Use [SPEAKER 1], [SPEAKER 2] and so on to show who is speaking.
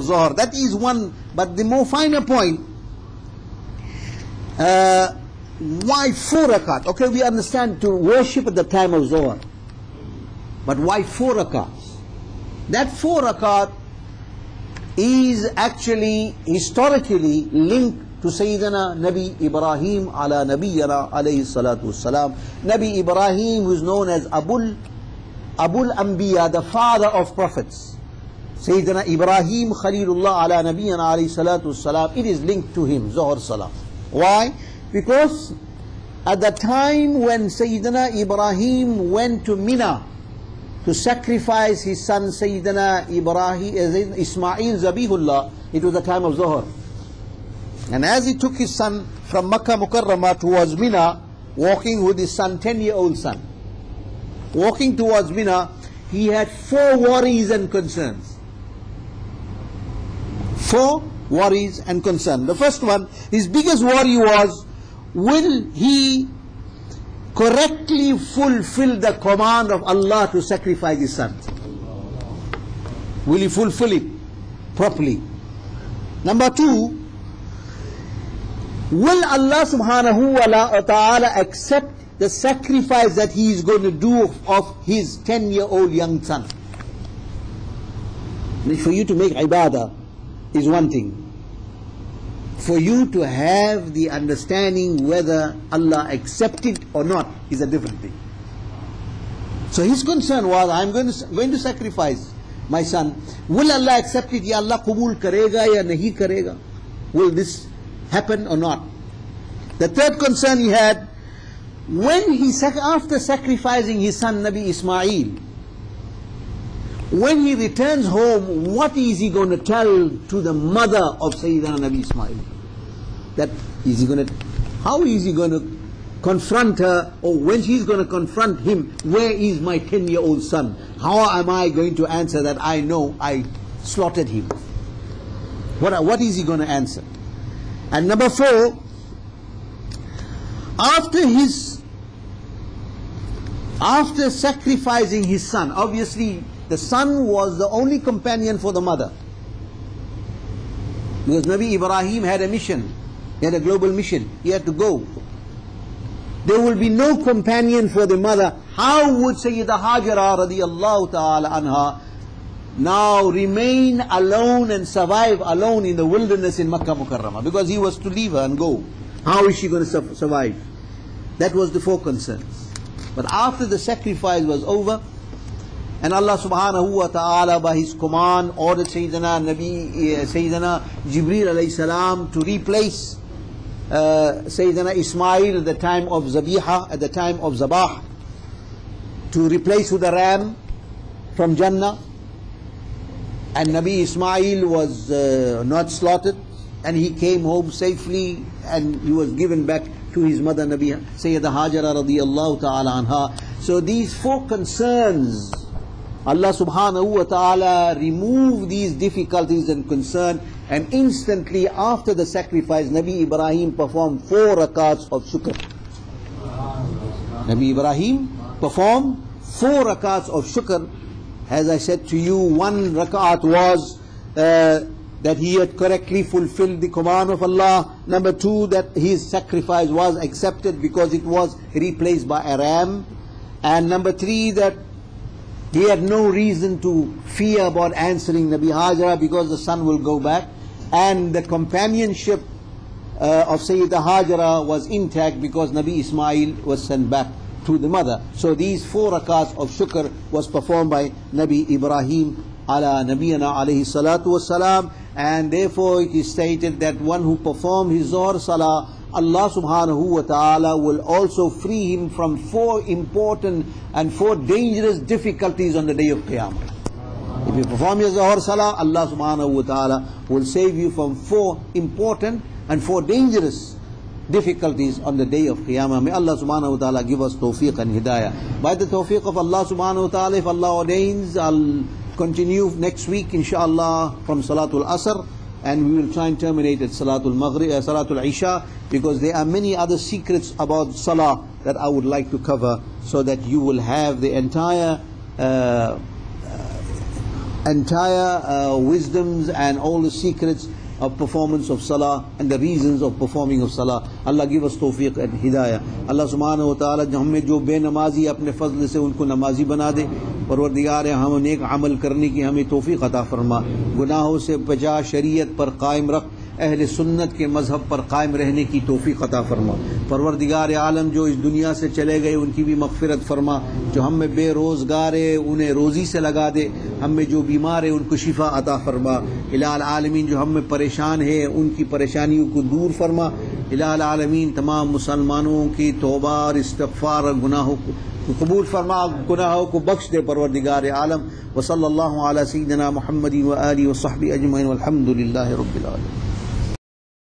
[SPEAKER 1] Zohar. That is one, but the more finer point, why 4 rakat? Okay, we understand to worship at the time of Zohar, but why 4 rakats? That 4 rakat is actually historically linked to Sayyidina Nabi Ibrahim ala Nabiyyana alayhi salatu wassalam. Nabi Ibrahim, who is known as Abul Anbiya, the father of prophets. Sayyidina Ibrahim Khalilullah ala Nabiyyana alayhi salatu wassalam, it is linked to him, Zohar Salah. Why? Because at the time when Sayyidina Ibrahim went to Mina to sacrifice his son Sayyidina Ismail Zabihullah, it was the time of Zohar. And as he took his son from Makkah Mukarramah towards Mina, walking with his son, 10-year-old son, walking towards Mina, he had 4 worries and concerns. 4 worries and concerns. The first one, his biggest worry was, will he correctly fulfill the command of Allah to sacrifice his son? Will he fulfill it properly? Number 2, will Allah subhanahu wa ta'ala accept the sacrifice that he is going to do of his 10-year-old young son? For you to make ibadah is one thing. For you to have the understanding whether Allah accepted or not is a different thing. So his concern was, I am going to sacrifice my son. Will Allah accept it? Ya Allah qabul karega ya nahi karega? Will this happen or not? The third concern he had, when he after sacrificing his son Nabi Ismail, when he returns home, what is he going to tell to the mother of Sayyidina Nabi Ismail? How is he going to confront her, or when she's going to confront him, where is my 10-year-old son? How am I going to answer that I know I slaughtered him? What is he going to answer? And number 4, after sacrificing his son, obviously the son was the only companion for the mother, because Nabi Ibrahim had a mission, he had a global mission, he had to go. There will be no companion for the mother. How would Sayyidah Hajara radiyallahu ta'ala anha now remain alone and survive alone in the wilderness in Makkah Mukarramah? Because he was to leave her and go. How is she going to survive? That was the 4 concerns. But after the sacrifice was over, and Allah subhanahu wa ta'ala by his command ordered Sayyidina Jibreel alayhi salam to replace Sayyidina Ismail at the time of Zabiha, at the time of Zabah, to replace with a ram from Jannah. And Nabi Ismail was not slaughtered, and he came home safely, and he was given back to his mother Nabi Sayyidah Hajara radiyallahu ta'ala anha. So these 4 concerns, Allah subhanahu wa ta'ala removed these difficulties and concern, and instantly after the sacrifice Nabi Ibrahim performed 4 rakats of shukr. Nabi Ibrahim performed 4 rakats of shukr. As I said to you, 1 rakat was that he had correctly fulfilled the command of Allah. Number 2, that his sacrifice was accepted because it was replaced by a ram. And number 3, that he had no reason to fear about answering Nabi Hajara because the son will go back. And the companionship of Sayyidah Hajara was intact because Nabi Ismail was sent back to the mother. So these 4 rakats of shukr was performed by Nabi Ibrahim ala Nabiyana alayhi salatu wassalam. And therefore it is stated that one who performed his Zohar Salah, Allah subhanahu wa ta'ala will also free him from 4 important and 4 dangerous difficulties on the day of Qiyamah. If you perform your Zohar Salah, Allah subhanahu wa ta'ala will save you from 4 important and 4 dangerous difficulties on the day of Qiyamah. May Allah subhanahu wa ta'ala give us tawfiq and hidayah. By the tawfiq of Allah subhanahu wa ta'ala, if Allah ordains, I'll continue next week inshallah from Salatul Asr, and we will try and terminate at Salatul Maghrib, Salatul Isha, because there are many other secrets about Salah that I would like to cover, so that you will have the entire entire wisdoms and all the secrets of performance of salah and the reasons of performing of salah. Allah give us tawfiq and hidayah. Allah subhanahu wa ta'ala हमें जो बेनमाजी अपने फजल से उनको नमाजी बना दे. परवरदिगार हम नेक अमल करने की हमें तौफीक अता फरमा. गुनाहों से बचा, शरीयत पर कायम रख, अहले सुन्नत के मजहब पर कायम रहने की तौफीक अता फरमा. परवरदिगार आलम जो इस दुनिया से चले गए उनकी भी मगफिरत फरमा. जो हम में बेरोज़गार है उन्हें रोज़ी से लगा दे. हम में जो बीमार है उनको शिफा अता फरमा. इलाल आलमीन जो हम में परेशान है उनकी परेशानियों को दूर फरमा. इलाल आलमीन तमाम मुसलमानों की तौबा और इस्तिग़फ़ार और गुनाहों को कबूल फरमा, गुनाहों को बख्श दे परवरदिगार आलम. व सल्लल्लाहु अला सय्यिदिना मुहम्मद व आलिहि व सहबिहि अजमईन वल्हम्दुलिल्लाहि रब्बिल आलमीन.